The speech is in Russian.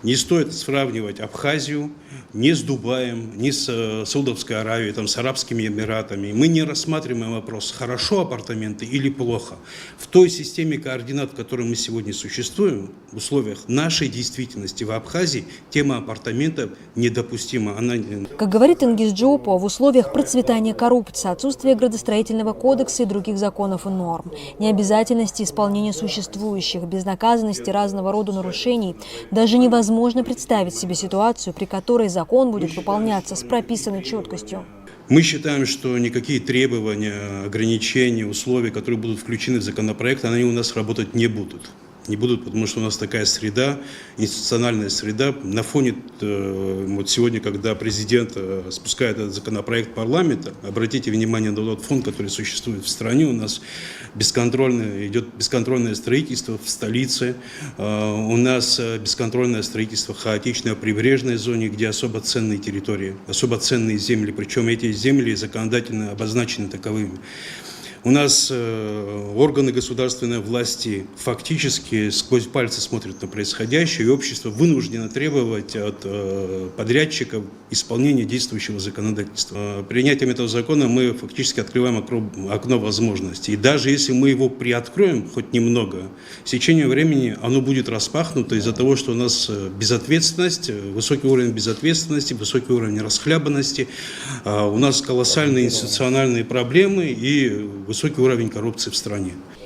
Не стоит сравнивать Абхазию ни с Дубаем, ни с Саудовской Аравией, там, с Арабскими Эмиратами. Мы не рассматриваем вопрос, хорошо апартаменты или плохо. В той системе координат, в которой мы сегодня существуем, в условиях нашей действительности в Абхазии, тема апартаментов недопустима. Как говорит Тенгиз Джоупо, в условиях процветания коррупции, отсутствия градостроительного кодекса и других законов и норм, необязательности исполнения существующих, безнаказанности разного рода нарушений, даже невозможно представить себе ситуацию, при которой закон будет выполняться с прописанной четкостью. Мы считаем, что никакие требования, ограничения, условия, которые будут включены в законопроект, они у нас работать не будут. Не будут, потому что у нас такая среда, институциональная среда. На фоне, вот сегодня, когда президент спускает этот законопроект парламента, обратите внимание на тот фонд, который существует в стране. У нас идет бесконтрольное строительство в столице. У нас бесконтрольное строительство хаотичное в прибрежной зоне, где особо ценные территории, особо ценные земли. Причем эти земли законодательно обозначены таковыми. У нас органы государственной власти фактически сквозь пальцы смотрят на происходящее, и общество вынуждено требовать от подрядчиков исполнения действующего законодательства. Принятием этого закона мы фактически открываем окно возможностей. И даже если мы его приоткроем хоть немного, с течением времени оно будет распахнуто из-за того, что у нас безответственность, высокий уровень безответственности, высокий уровень расхлябанности, у нас колоссальные институциональные проблемы и высокий уровень коррупции в стране.